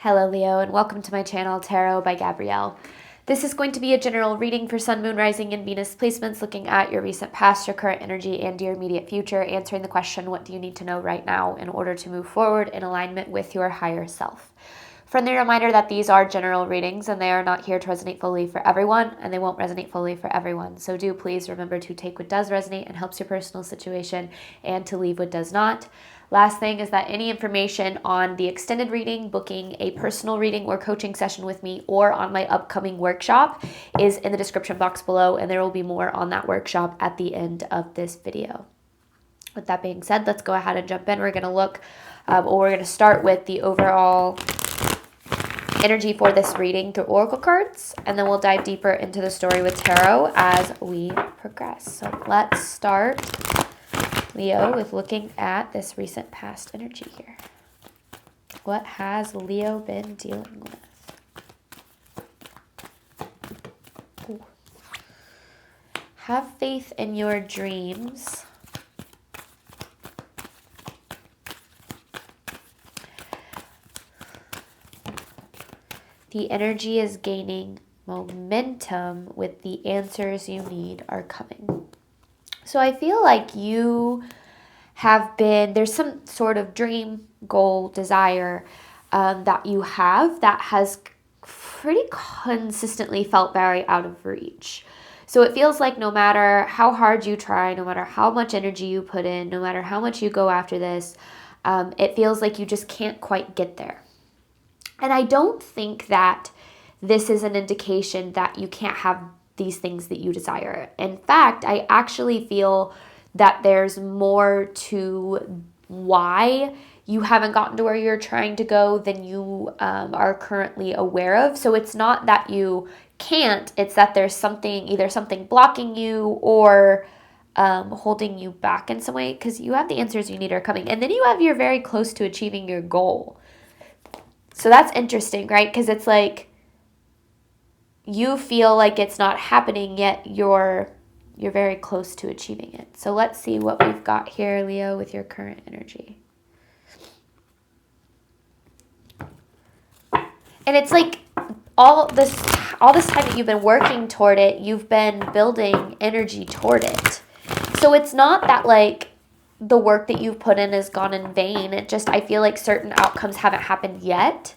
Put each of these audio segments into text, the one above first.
Hello Leo, and welcome to my channel Tarot by Gabrielle. This is going to be a general reading for Sun, Moon, Rising, and Venus placements, looking at your recent past, your current energy, and your immediate future, answering the question, what do you need to know right now in order to move forward in alignment with your higher self? Friendly reminder that these are general readings and they are not here to resonate fully for everyone, and they won't resonate fully for everyone. So do please remember to take what does resonate and helps your personal situation and to leave what does not. Last thing is that any information on the extended reading, booking a personal reading or coaching session with me, or on my upcoming workshop is in the description box below, and there will be more on that workshop at the end of this video. With that being said, let's go ahead and jump in. We're going to look, we're going to start with the overall energy for this reading through oracle cards, and then we'll dive deeper into the story with tarot as we progress. So let's start, Leo, with looking at this recent past energy here. What has Leo been dealing with? Ooh. Have faith in your dreams. The energy is gaining momentum with the answers you need are coming. So I feel like you have been, there's some sort of dream, goal, desire that you have that has pretty consistently felt very out of reach. So it feels like no matter how hard you try, no matter how much energy you put in, no matter how much you go after this, it feels like you just can't quite get there. And I don't think that this is an indication that you can't have these things that you desire. In fact, I actually feel that there's more to why you haven't gotten to where you're trying to go than you are currently aware of. So it's not that you can't, it's that there's something, either something blocking you or holding you back in some way, because you have the answers you need are coming. And then you're very close to achieving your goal. So that's interesting, right? Because it's like you feel like it's not happening, yet you're very close to achieving it. So let's see what we've got here, Leo, with your current energy. And it's like all this time that you've been working toward it, you've been building energy toward it. So it's not that like the work that you've put in has gone in vain. It just, I feel like certain outcomes haven't happened yet.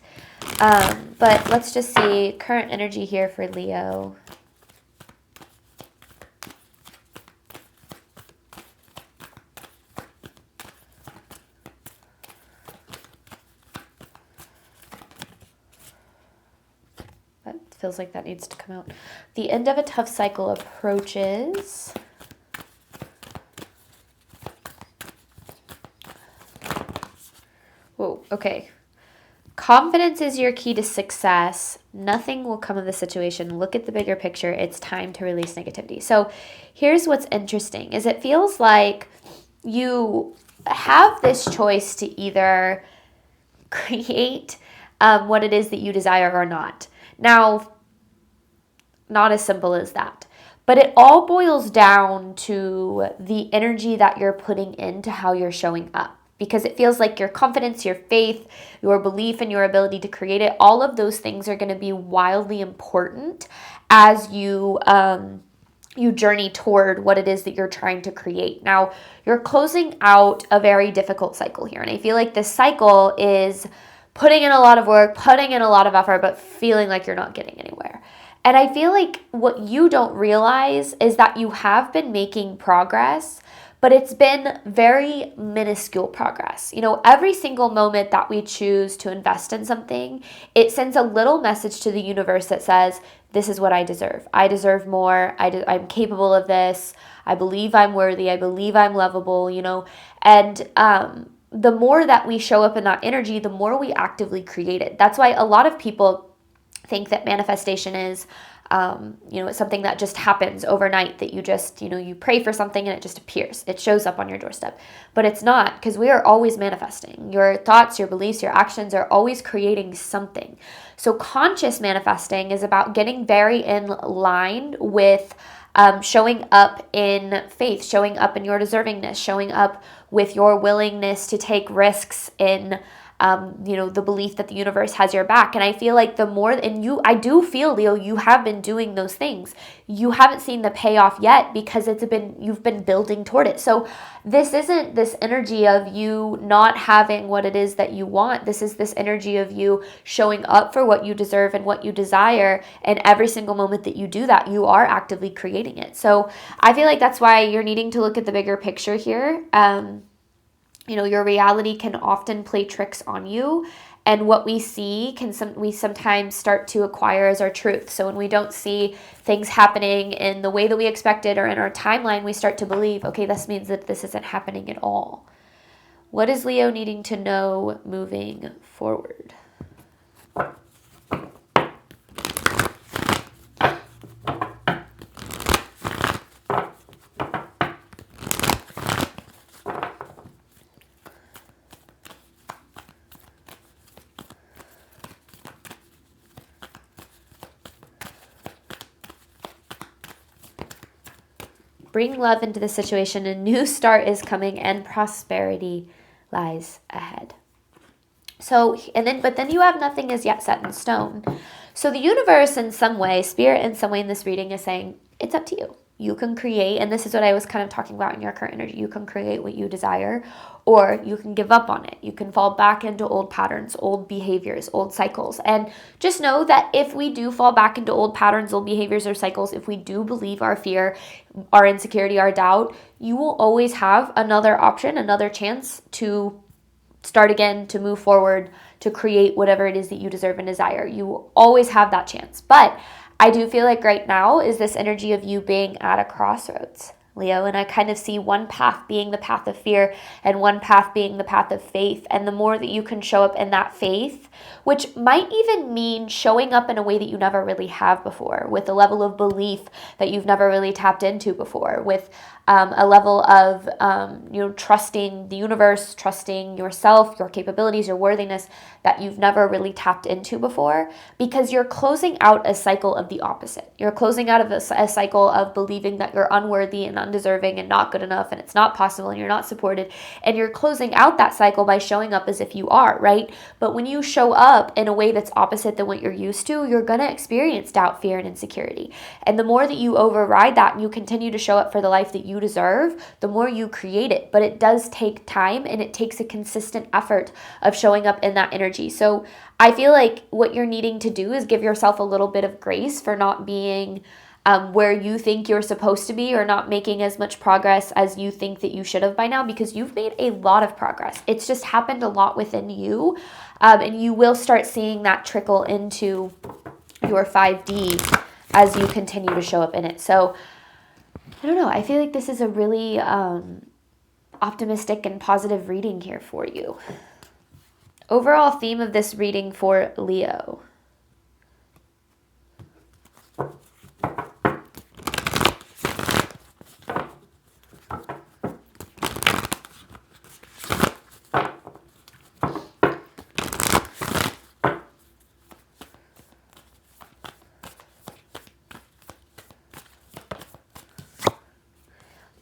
But let's just see current energy here for Leo. That feels like that needs to come out. The end of a tough cycle approaches. Whoa, okay. Confidence is your key to success. Nothing will come of the situation. Look at the bigger picture. It's time to release negativity. So here's what's interesting is it feels like you have this choice to either create what it is that you desire or not. Now, not as simple as that. But it all boils down to the energy that you're putting into how you're showing up. Because it feels like your confidence, your faith, your belief in your ability to create it, all of those things are going to be wildly important as you you journey toward what it is that you're trying to create. Now, you're closing out a very difficult cycle here. And I feel like this cycle is putting in a lot of work, putting in a lot of effort, but feeling like you're not getting anywhere. And I feel like what you don't realize is that you have been making progress, but it's been very minuscule progress. You know, every single moment that we choose to invest in something, it sends a little message to the universe that says, this is what I deserve. I deserve more. I'm capable of this. I believe I'm worthy. I believe I'm lovable, you know. And the more that we show up in that energy, the more we actively create it. That's why a lot of people think that manifestation is it's something that just happens overnight, that you just, you pray for something and it just appears. It shows up on your doorstep. But it's not, because we are always manifesting. Your thoughts, your beliefs, your actions are always creating something. So conscious manifesting is about getting very in line with showing up in faith, showing up in your deservingness, showing up with your willingness to take risks in the belief that the universe has your back. And I feel like I do feel, Leo, you have been doing those things. You haven't seen the payoff yet because you've been building toward it. So this isn't this energy of you not having what it is that you want. This is this energy of you showing up for what you deserve and what you desire. And every single moment that you do that, you are actively creating it. So I feel like that's why you're needing to look at the bigger picture here. Your reality can often play tricks on you. And what we see we sometimes start to acquire as our truth. So when we don't see things happening in the way that we expected or in our timeline, we start to believe, okay, this means that this isn't happening at all. What is Leo needing to know moving forward? Bring love into the situation. A new start is coming and prosperity lies ahead. But then you have nothing as yet set in stone. So the universe in some way, spirit in some way in this reading is saying, it's up to you. You can create, and this is what I was kind of talking about in your current energy. You can create what you desire, or you can give up on it. You can fall back into old patterns, old behaviors, old cycles. And just know that if we do fall back into old patterns, old behaviors, or cycles, if we do believe our fear, our insecurity, our doubt, you will always have another option, another chance to start again, to move forward, to create whatever it is that you deserve and desire. You will always have that chance. But I do feel like right now is this energy of you being at a crossroads, Leo, and I kind of see one path being the path of fear and one path being the path of faith. And the more that you can show up in that faith, which might even mean showing up in a way that you never really have before, with a level of belief that you've never really tapped into before, with a level of, trusting the universe, trusting yourself, your capabilities, your worthiness that you've never really tapped into before, because you're closing out a cycle of the opposite. You're closing out of a cycle of believing that you're unworthy and undeserving and not good enough and it's not possible and you're not supported. And you're closing out that cycle by showing up as if you are, right? But when you show up in a way that's opposite than what you're used to, you're going to experience doubt, fear, and insecurity. And the more that you override that and you continue to show up for the life that you deserve, the more you create it. But it does take time and it takes a consistent effort of showing up in that energy. So I feel like what you're needing to do is give yourself a little bit of grace for not being where you think you're supposed to be, or not making as much progress as you think that you should have by now, because you've made a lot of progress. It's just happened a lot within you, and you will start seeing that trickle into your 5D as you continue to show up in it. So I don't know. I feel like this is a really optimistic and positive reading here for you. Overall theme of this reading for Leo.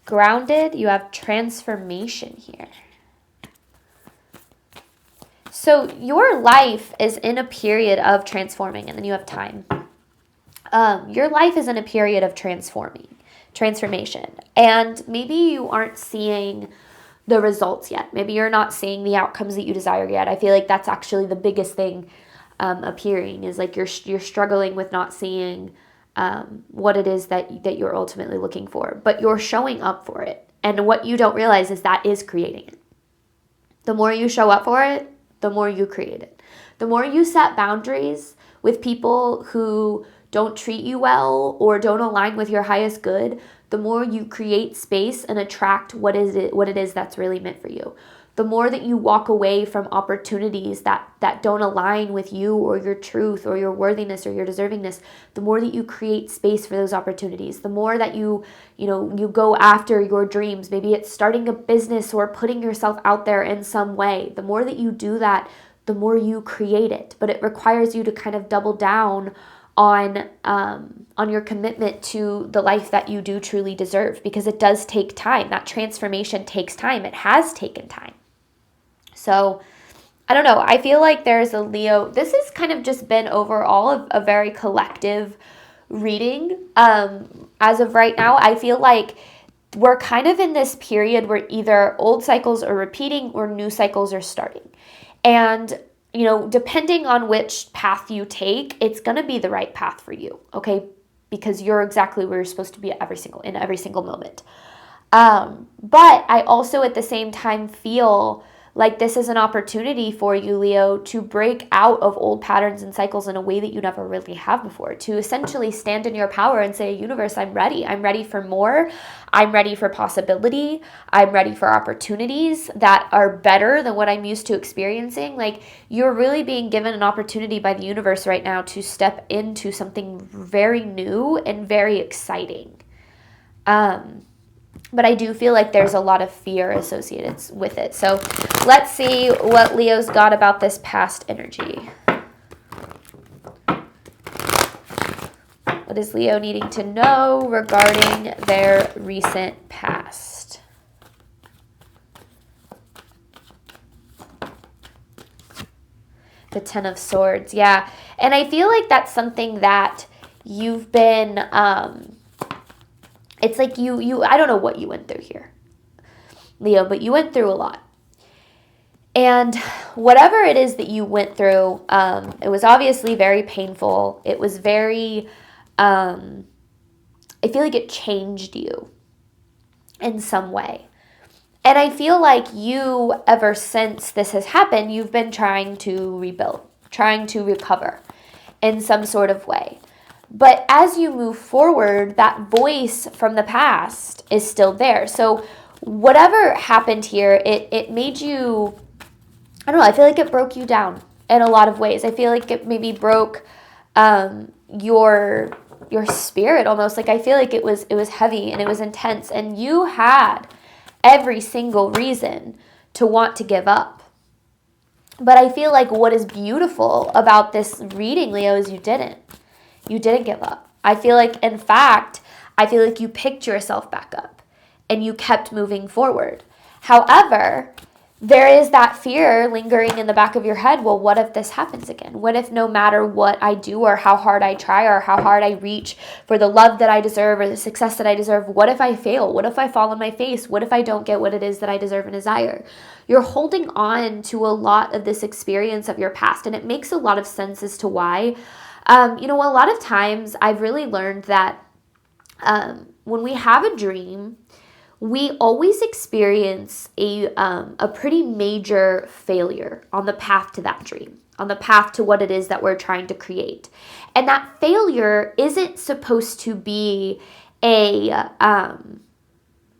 Grounded, you have transformation here. So your life is in a period of transforming, and then you have time. Your life is in a period of transformation. And maybe you aren't seeing the results yet. Maybe you're not seeing the outcomes that you desire yet. I feel like that's actually the biggest thing appearing, is like you're struggling with not seeing what it is that you're ultimately looking for, but you're showing up for it. And what you don't realize is that is creating it. The more you show up for it, the more you create it. The more you set boundaries with people who don't treat you well or don't align with your highest good, the more you create space and attract what it is that's really meant for you. The more that you walk away from opportunities that don't align with you or your truth or your worthiness or your deservingness, the more that you create space for those opportunities. The more that you go after your dreams, maybe it's starting a business or putting yourself out there in some way. The more that you do that, the more you create it. But it requires you to kind of double down on your commitment to the life that you do truly deserve, because it does take time. That transformation takes time. It has taken time. So I don't know. I feel like there's a Leo. This has kind of just been overall a very collective reading. As of right now, I feel like we're kind of in this period where either old cycles are repeating or new cycles are starting. And, depending on which path you take, it's going to be the right path for you, okay? Because you're exactly where you're supposed to be in every single moment. But I also at the same time feel like this is an opportunity for you, Leo, to break out of old patterns and cycles in a way that you never really have before, to essentially stand in your power and say, universe, I'm ready. I'm ready for more. I'm ready for possibility. I'm ready for opportunities that are better than what I'm used to experiencing. Like, you're really being given an opportunity by the universe right now to step into something very new and very exciting. But I do feel like there's a lot of fear associated with it. So let's see what Leo's got about this past energy. What is Leo needing to know regarding their recent past? The Ten of Swords, yeah. And I feel like that's something that you've been... it's like you I don't know what you went through here, Leo, but you went through a lot. And whatever it is that you went through, it was obviously very painful. It was very, I feel like it changed you in some way. And I feel like you, ever since this has happened, you've been trying to rebuild, trying to recover in some sort of way. But as you move forward, that voice from the past is still there. So whatever happened here, it made you, I don't know, I feel like it broke you down in a lot of ways. I feel like it maybe broke your spirit almost. Like, I feel like it was heavy and it was intense, and you had every single reason to want to give up. But I feel like what is beautiful about this reading, Leo, is you didn't. You didn't give up. I feel like, in fact, you picked yourself back up and you kept moving forward. However, there is that fear lingering in the back of your head. Well, what if this happens again? What if no matter what I do or how hard I try or how hard I reach for the love that I deserve or the success that I deserve, what if I fail? What if I fall on my face? What if I don't get what it is that I deserve and desire? You're holding on to a lot of this experience of your past, and it makes a lot of sense as to why. A lot of times I've really learned that when we have a dream, we always experience a pretty major failure on the path to that dream, on the path to what it is that we're trying to create. And that failure isn't supposed to be a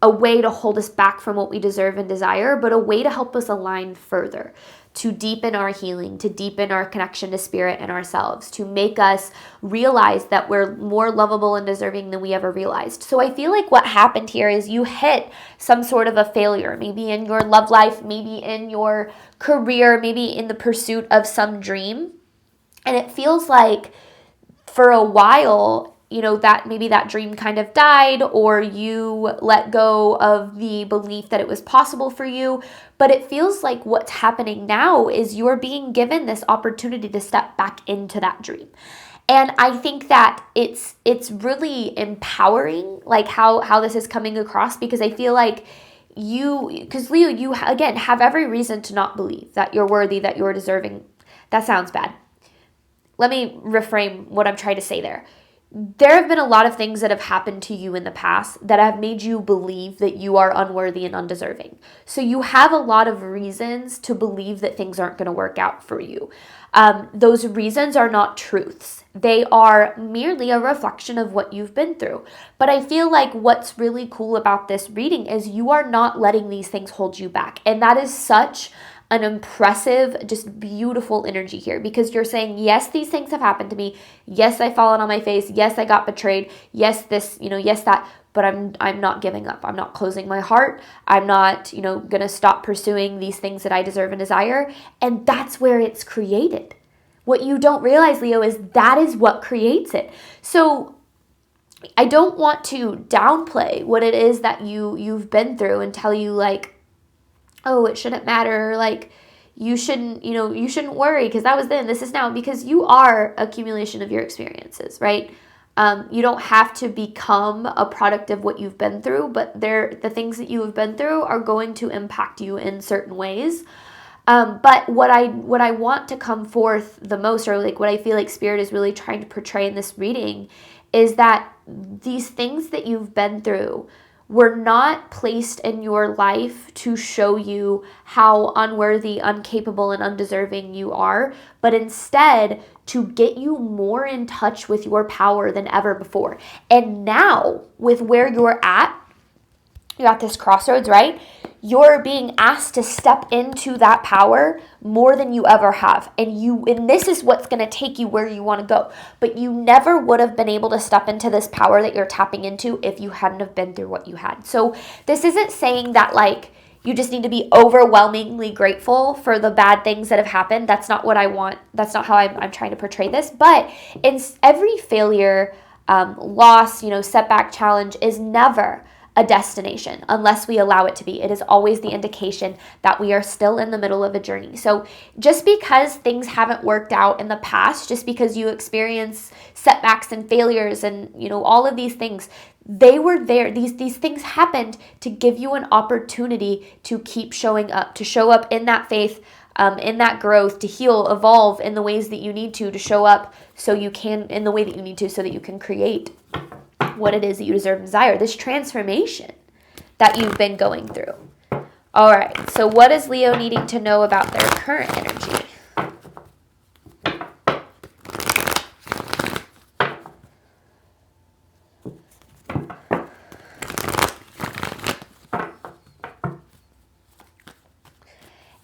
way to hold us back from what we deserve and desire, but a way to help us align further, to deepen our healing, to deepen our connection to spirit and ourselves, to make us realize that we're more lovable and deserving than we ever realized. So I feel like what happened here is you hit some sort of a failure, maybe in your love life, maybe in your career, maybe in the pursuit of some dream. And it feels like for a while, that maybe that dream kind of died, or you let go of the belief that it was possible for you. But it feels like what's happening now is you're being given this opportunity to step back into that dream. And I think that it's really empowering, like how this is coming across, because I feel like because Leo, you again have every reason to not believe that you're worthy, that you're deserving. That sounds bad. Let me reframe what I'm trying to say there. There have been a lot of things that have happened to you in the past that have made you believe that you are unworthy and undeserving. So you have a lot of reasons to believe that things aren't going to work out for you. Those reasons are not truths. They are merely a reflection of what you've been through. But I feel like what's really cool about this reading is you are not letting these things hold you back. And that is such an impressive, just beautiful energy here, because you're saying, yes, these things have happened to me. Yes, I've fallen on my face. Yes, I got betrayed. Yes, this, yes, that, but I'm not giving up. I'm not closing my heart. I'm not, going to stop pursuing these things that I deserve and desire. And that's where it's created. What you don't realize, Leo, is that is what creates it. So I don't want to downplay what it is that you've been through and tell you like, oh, it shouldn't matter. Like, you shouldn't worry because that was then, this is now, because you are accumulation of your experiences, right? You don't have to become a product of what you've been through, but the things that you have been through are going to impact you in certain ways. But what I want to come forth the most, or like what I feel like Spirit is really trying to portray in this reading, is that these things that you've been through were not placed in your life to show you how unworthy, incapable, and undeserving you are, but instead to get you more in touch with your power than ever before. And now, with where you're at this crossroads, right? You're being asked to step into that power more than you ever have. And this is what's going to take you where you want to go. But you never would have been able to step into this power that you're tapping into if you hadn't have been through what you had. So this isn't saying that like you just need to be overwhelmingly grateful for the bad things that have happened. That's not what I want. That's not how I'm trying to portray this. But in every failure, loss, setback, challenge is never a destination unless we allow it to be. It is always the indication that we are still in the middle of a journey. So just because things haven't worked out in the past, just because you experience setbacks and failures and all of these things, they were there. These things happened to give you an opportunity to keep showing up, to show up in that faith, in that growth, to heal, evolve in the ways that you need to show up so you can, in the way that you need to, so that you can create what it is that you deserve and desire, this transformation that you've been going through. All right, so what is Leo needing to know about their current energy?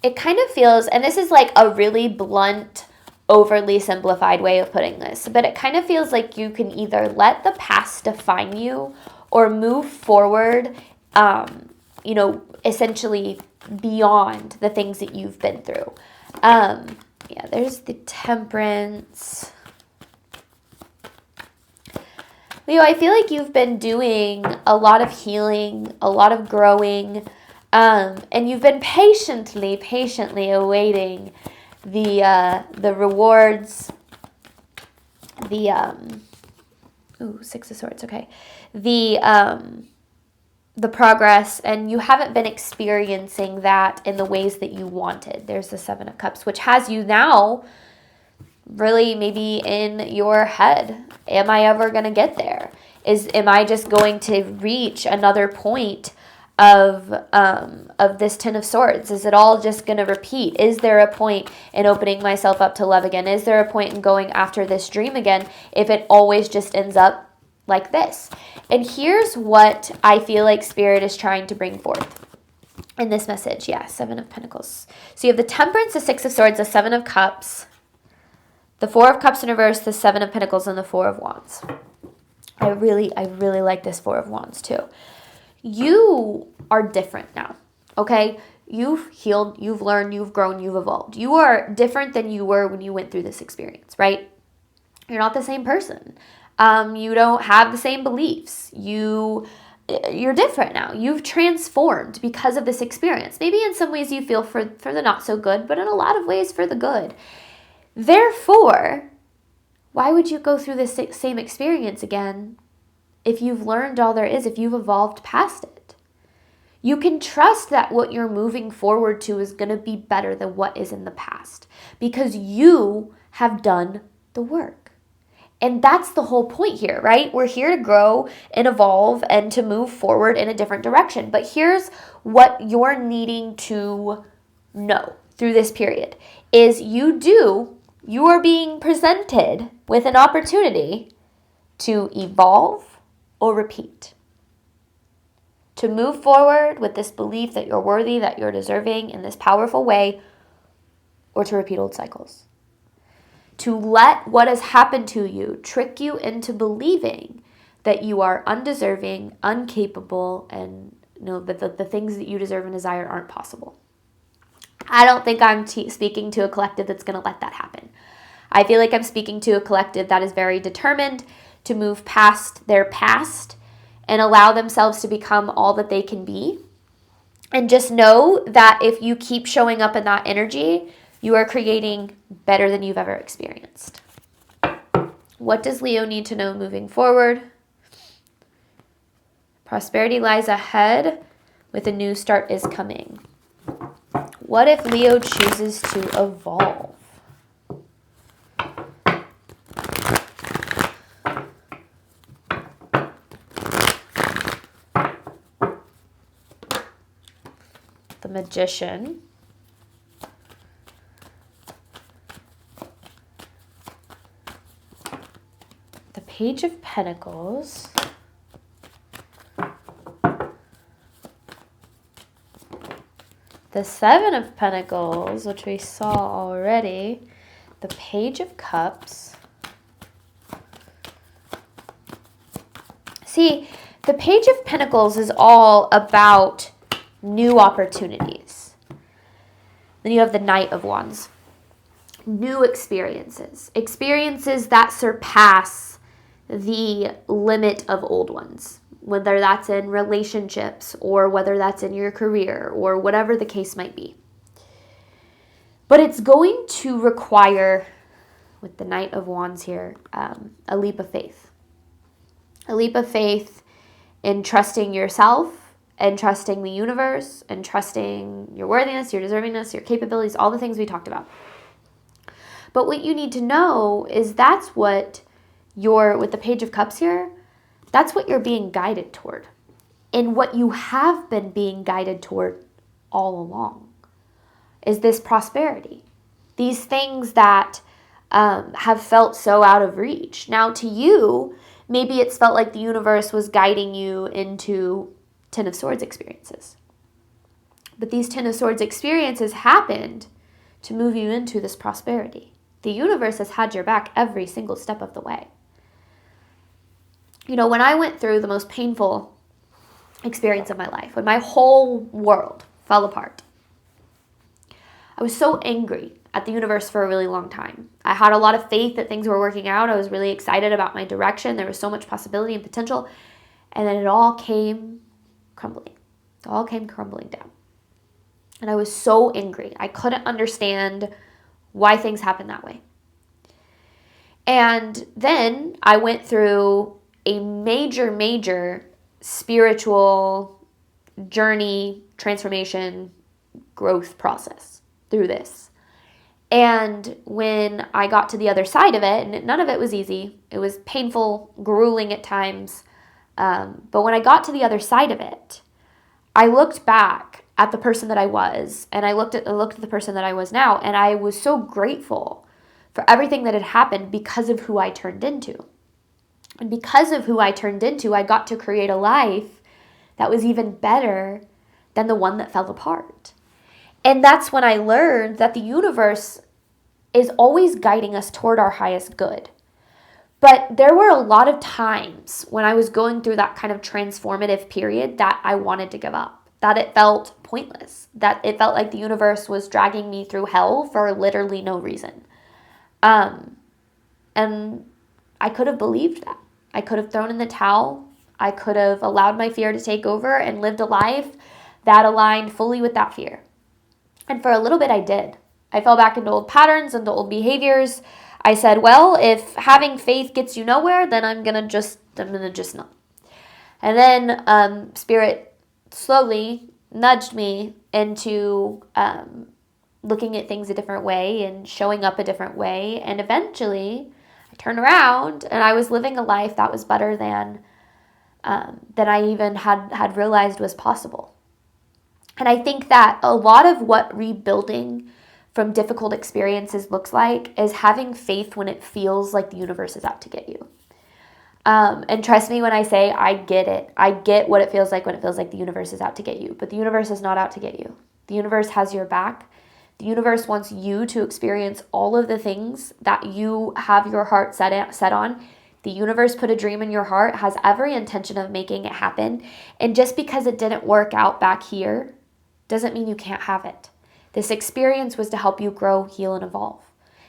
It kind of feels, and this is like a really blunt, overly simplified way of putting this, but it kind of feels like you can either let the past define you or move forward, essentially beyond the things that you've been through. There's the Temperance. Leo, I feel like you've been doing a lot of healing, a lot of growing, and you've been patiently awaiting the rewards, Six of Swords, okay. The progress, and you haven't been experiencing that in the ways that you wanted. There's the Seven of Cups, which has you now really maybe in your head. Am I ever going to get there? Am I just going to reach another point of this Ten of Swords? Is it all just going to repeat? Is there a point in opening myself up to love again? Is there a point in going after this dream again if it always just ends up like this? And here's what I feel like Spirit is trying to bring forth in this message. Seven of Pentacles. So you have the Temperance, the Six of Swords, the Seven of Cups, the Four of Cups in reverse, the Seven of Pentacles, and the Four of Wands. I really like this Four of Wands too. You are different now, okay? You've healed, you've learned, you've grown, you've evolved. You are different than you were when you went through this experience, right? You're not the same person. You don't have the same beliefs. You're different now. You've transformed because of this experience. Maybe in some ways you feel for the not so good, but in a lot of ways for the good. Therefore, why would you go through this same experience again if you've learned all there is, if you've evolved past it? You can trust that what you're moving forward to is going to be better than what is in the past because you have done the work. And that's the whole point here, right? We're here to grow and evolve and to move forward in a different direction. But here's what you're needing to know through this period is you are being presented with an opportunity to evolve or repeat. To move forward with this belief that you're worthy, that you're deserving in this powerful way, or to repeat old cycles. To let what has happened to you trick you into believing that you are undeserving, incapable, and that the things that you deserve and desire aren't possible. I don't think I'm speaking to a collective that's going to let that happen. I feel like I'm speaking to a collective that is very determined to move past their past and allow themselves to become all that they can be. And just know that if you keep showing up in that energy, you are creating better than you've ever experienced. What does Leo need to know moving forward? Prosperity lies ahead, with a new start is coming. What if Leo chooses to evolve? The Magician. The Page of Pentacles. The Seven of Pentacles, which we saw already. The Page of Cups. See, the Page of Pentacles is all about new opportunities. Then you have the Knight of Wands. New experiences. Experiences that surpass the limit of old ones. Whether that's in relationships or whether that's in your career or whatever the case might be. But it's going to require, with the Knight of Wands here, a leap of faith. A leap of faith in trusting yourself and trusting the universe and trusting your worthiness, your deservingness, your capabilities, all the things we talked about. But what you need to know is that's what with the Page of Cups here, that's what you're being guided toward. And what you have been being guided toward all along is this prosperity. These things that have felt so out of reach. Now to you, maybe it's felt like the universe was guiding you into Ten of Swords experiences. But these Ten of Swords experiences happened to move you into this prosperity. The universe has had your back every single step of the way. You know, when I went through the most painful experience of my life, when my whole world fell apart, I was so angry at the universe for a really long time. I had a lot of faith that things were working out. I was really excited about my direction. There was so much possibility and potential. And then it all came crumbling. It all came crumbling down. And I was so angry. I couldn't understand why things happened that way. And then I went through a major spiritual journey, transformation, growth process through this. And when I got to the other side of it, and none of it was easy, it was painful, grueling at times, but when I got to the other side of it, I looked back at the person that I was, and I looked at the person that I was now, and I was so grateful for everything that had happened because of who I turned into. And because of who I turned into, I got to create a life that was even better than the one that fell apart. And that's when I learned that the universe is always guiding us toward our highest good. But there were a lot of times when I was going through that kind of transformative period that I wanted to give up, that it felt pointless, that it felt like the universe was dragging me through hell for literally no reason. And I could have believed that. I could have thrown in the towel. I could have allowed my fear to take over and lived a life that aligned fully with that fear. And for a little bit I did. I fell back into old patterns, into old behaviors. I said, well, if having faith gets you nowhere, then I'm gonna just not. And then Spirit slowly nudged me into looking at things a different way and showing up a different way. And eventually I turned around and I was living a life that was better than I even had realized was possible. And I think that a lot of what rebuilding from difficult experiences looks like is having faith when it feels like the universe is out to get you. And trust me when I say I get it. I get what it feels like when it feels like the universe is out to get you. But the universe is not out to get you. The universe has your back. The universe wants you to experience all of the things that you have your heart set on. The universe put a dream in your heart, has every intention of making it happen. And just because it didn't work out back here doesn't mean you can't have it. This experience was to help you grow, heal, and evolve.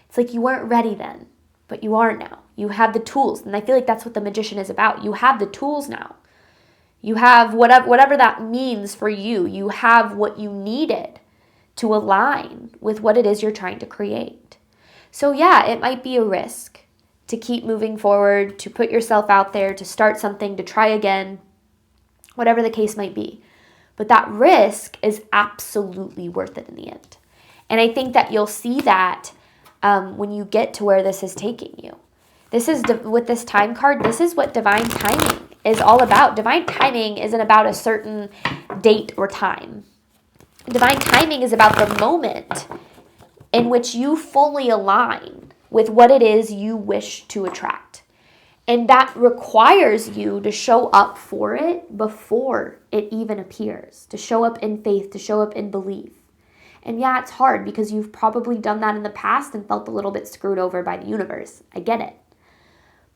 It's like you weren't ready then, but you are now. You have the tools. And I feel like that's what the Magician is about. You have the tools now. You have whatever that means for you. You have what you needed to align with what it is you're trying to create. So yeah, it might be a risk to keep moving forward, to put yourself out there, to start something, to try again, whatever the case might be. But that risk is absolutely worth it in the end. And I think that you'll see that when you get to where this is taking you. This is, with this time card, this is what divine timing is all about. Divine timing isn't about a certain date or time. Divine timing is about the moment in which you fully align with what it is you wish to attract. And that requires you to show up for it before it even appears, to show up in faith, to show up in belief. And yeah, it's hard because you've probably done that in the past and felt a little bit screwed over by the universe. I get it.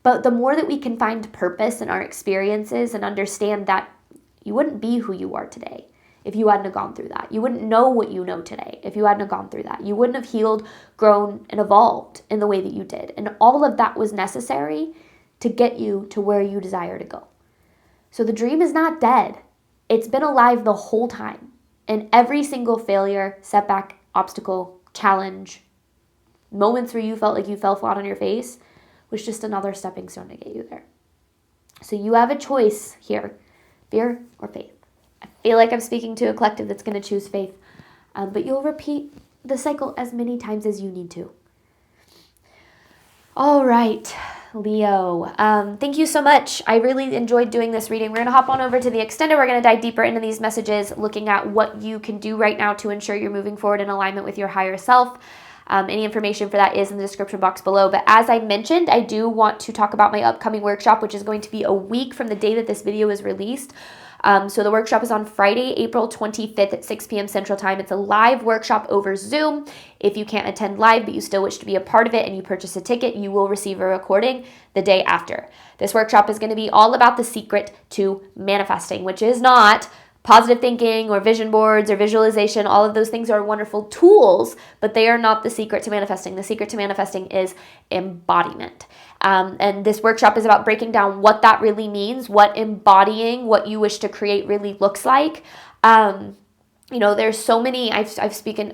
But the more that we can find purpose in our experiences and understand that you wouldn't be who you are today if you hadn't gone through that. You wouldn't know what you know today if you hadn't gone through that. You wouldn't have healed, grown, and evolved in the way that you did. And all of that was necessary to get you to where you desire to go. So the dream is not dead. It's been alive the whole time. And every single failure, setback, obstacle, challenge, moments where you felt like you fell flat on your face was just another stepping stone to get you there. So you have a choice here, fear or faith. I feel like I'm speaking to a collective that's going to choose faith, but you'll repeat the cycle as many times as you need to. All right, Leo, thank you so much. I really enjoyed doing this reading. We're going to hop on over to the extended. We're going to dive deeper into these messages, looking at what you can do right now to ensure you're moving forward in alignment with your higher self. Any information for that is in the description box below. But as I mentioned, I do want to talk about my upcoming workshop, which is going to be a week from the day that this video is released. So the workshop is on Friday, April 25th at 6 p.m. Central Time. It's a live workshop over Zoom. If you can't attend live, but you still wish to be a part of it and you purchase a ticket, you will receive a recording the day after. This workshop is going to be all about the secret to manifesting, which is not positive thinking or vision boards or visualization. All of those things are wonderful tools, but they are not the secret to manifesting. The secret to manifesting is embodiment. And this workshop is about breaking down what that really means, what embodying what you wish to create really looks like. There's so many, I've spoken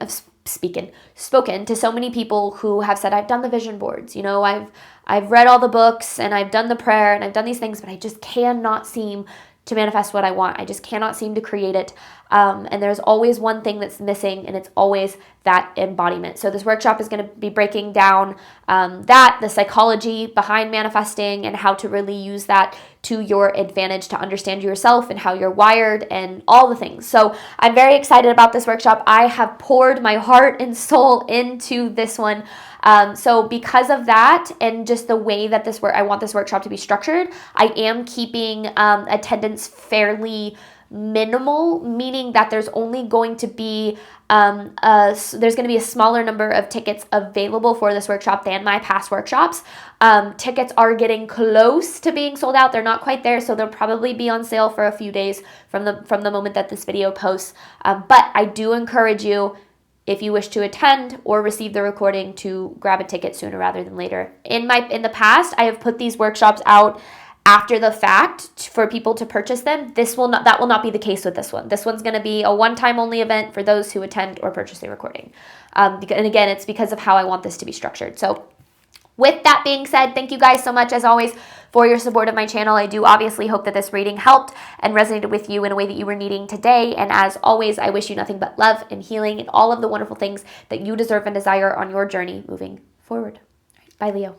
to so many people who have said, I've done the vision boards, I've read all the books and I've done the prayer and I've done these things, but I just cannot seem to manifest what I want. I just cannot seem to create it. And there's always one thing that's missing, and it's always that embodiment. So this workshop is going to be breaking down the psychology behind manifesting and how to really use that to your advantage to understand yourself and how you're wired and all the things. So I'm very excited about this workshop. I have poured my heart and soul into this one. So because of that and just the way that I want this workshop to be structured, I am keeping attendance fairly minimal, meaning that there's only going to be a smaller number of tickets available for this workshop than my past workshops. Tickets are getting close to being sold out. They're not quite there, so they'll probably be on sale for a few days from the moment that this video posts. But I do encourage you, if you wish to attend or receive the recording, to grab a ticket sooner rather than later. In the past, I have put these workshops out after the fact for people to purchase them. That will not be the case with this one. This one's going to be a one-time only event for those who attend or purchase the recording. And again, it's because of how I want this to be structured. So with that being said, thank you guys so much, as always, for your support of my channel. I do obviously hope that this reading helped and resonated with you in a way that you were needing today. And as always, I wish you nothing but love and healing and all of the wonderful things that you deserve and desire on your journey moving forward. All right, bye, Leo.